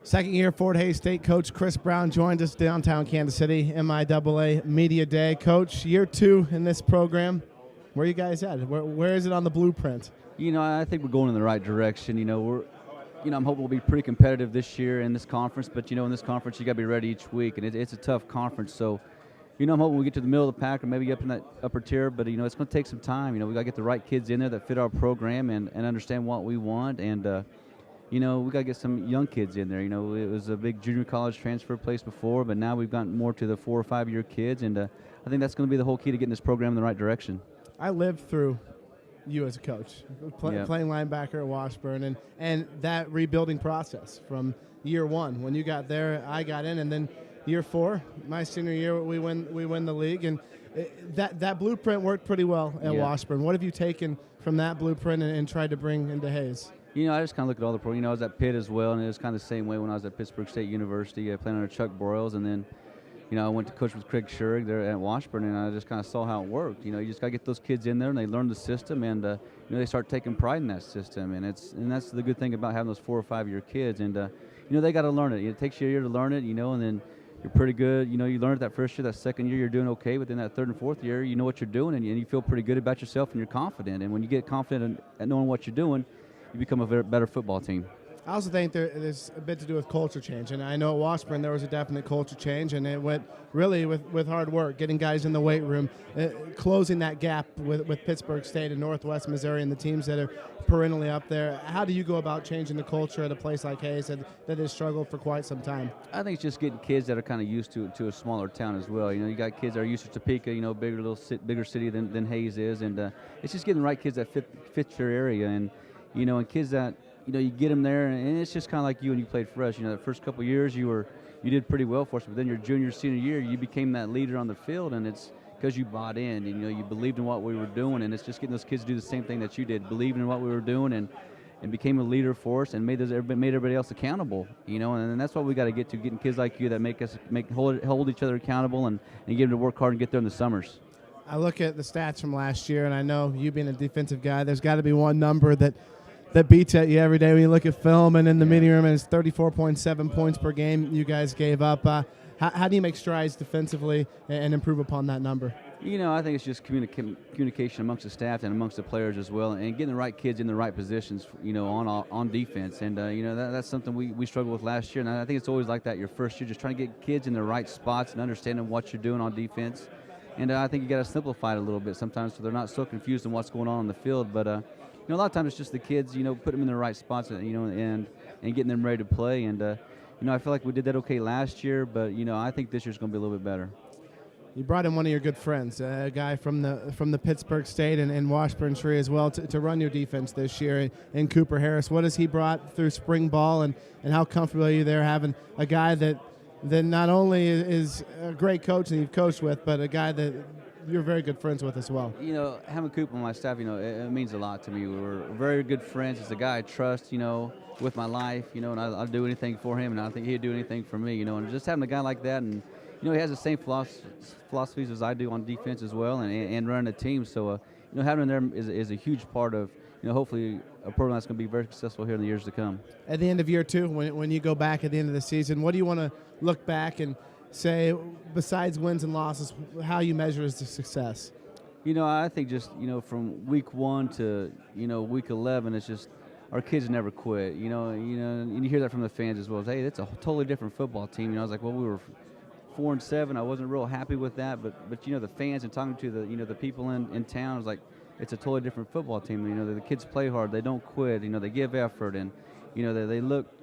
Second year Fort Hays State coach Chris Brown joined us downtown Kansas City, MIAA Media Day. Coach, year 2 in this program. Where are you guys at? Where is it on the blueprint? I think we're going in the right direction. I'm hoping we'll be pretty competitive this year in this conference, but in this conference you got to be ready each week, and it's a tough conference. So, I'm hoping we get to the middle of the pack or maybe up in that upper tier, but it's going to take some time. We got to get the right kids in there that fit our program and understand what we want, and we got to get some young kids in there. It was a big junior college transfer place before, but now we've gotten more to the 4 or 5 year kids, and I think that's going to be the whole key to getting this program in the right direction. I lived through you as a coach, playing linebacker at Washburn, and that rebuilding process from year 1 when you got there, I got in, and then year 4, my senior year, we win the league, and that blueprint worked pretty well at Washburn. What have you taken from that blueprint and tried to bring into Hays? I just kind of look at all the programs. I was at Pitt as well, and it was kind of the same way when I was at Pittsburgh State University. I played under Chuck Broyles, and then, I went to coach with Craig Schurig there at Washburn, and I just kind of saw how it worked. You just got to get those kids in there, and they learn the system, and they start taking pride in that system, and that's the good thing about having those 4 or 5 year kids, and they got to learn it. It takes you a year to learn it, and then you're pretty good. You learn it that first year, that second year you're doing okay, but then that third and fourth year, you know what you're doing, and you feel pretty good about yourself, and you're confident. And when you get confident at knowing what you're doing, you become a better football team. I also think there's a bit to do with culture change, and I know at Washburn there was a definite culture change, and it went really with hard work, getting guys in the weight room, closing that gap with Pittsburgh State and Northwest Missouri and the teams that are perennially up there. How do you go about changing the culture at a place like Hays that has struggled for quite some time? I think it's just getting kids that are kind of used to a smaller town as well. You got kids that are used to Topeka, bigger city than Hays is, and it's just getting the right kids that fit your area, and kids that you get them there, and it's just kind of like you when you played for us. The first couple of years you did pretty well for us, but then your junior, senior year, you became that leader on the field, and it's because you bought in, and you believed in what we were doing, and it's just getting those kids to do the same thing that you did, believing in what we were doing, and became a leader for us, and made everybody else accountable. And that's what we got to get to, getting kids like you that hold each other accountable, and get them to work hard and get there in the summers. I look at the stats from last year, and I know you being a defensive guy, there's got to be one number that beats at you every day when you look at film and in the meeting room, and it's 34.7 points per game you guys gave up. How do you make strides defensively and improve upon that number? I think it's just communication amongst the staff and amongst the players as well, and getting the right kids in the right positions, on defense. And, that's something we struggled with last year, and I think it's always like that your first year, just trying to get kids in the right spots and understanding what you're doing on defense. And I think you got to simplify it a little bit sometimes so they're not so confused in what's going on the field. But, a lot of times it's just the kids, put them in the right spots, and getting them ready to play. And, I feel like we did that okay last year, but, I think this year's going to be a little bit better. You brought in one of your good friends, a guy from the Pittsburgh State and Washburn Tree as well, to run your defense this year, in Cooper Harris. What has he brought through spring ball, and how comfortable are you there having a guy that not only is a great coach that you've coached with, but a guy that you're very good friends with as well? Having Coop on my staff, it means a lot to me. We're very good friends. He's a guy I trust, with my life, and I'll do anything for him, and I think he'd do anything for me, and just having a guy like that, and he has the same philosophies as I do on defense as well, and running a team. So, having him there is a huge part of, hopefully a program that's going to be very successful here in the years to come. At the end of year 2, when you go back at the end of the season, what do you want to look back and say, besides wins and losses, how you measure as the success? I think just, from week 1 to, week 11, it's just our kids never quit. And you hear that from the fans as well. Hey, it's a totally different football team. I was like, well, we were 4-7. I wasn't real happy with that, but the fans and talking to the people in town, I was like, it's a totally different football team. The kids play hard, they don't quit. They give effort, and they look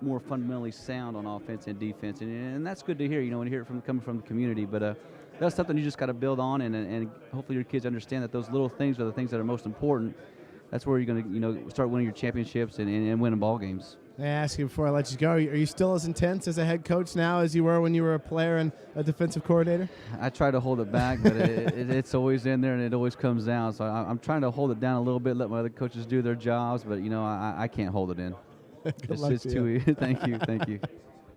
more fundamentally sound on offense and defense, and that's good to hear. When you hear it coming from the community, but that's something you just got to build on, and hopefully your kids understand that those little things are the things that are most important. That's where you're going to start winning your championships and winning ball games. I ask you before I let you go, are you still as intense as a head coach now as you were when you were a player and a defensive coordinator? I try to hold it back, but it's always in there, and it always comes down. So I'm trying to hold it down a little bit, let my other coaches do their jobs, but I can't hold it in. Good luck it's to too you. Thank you.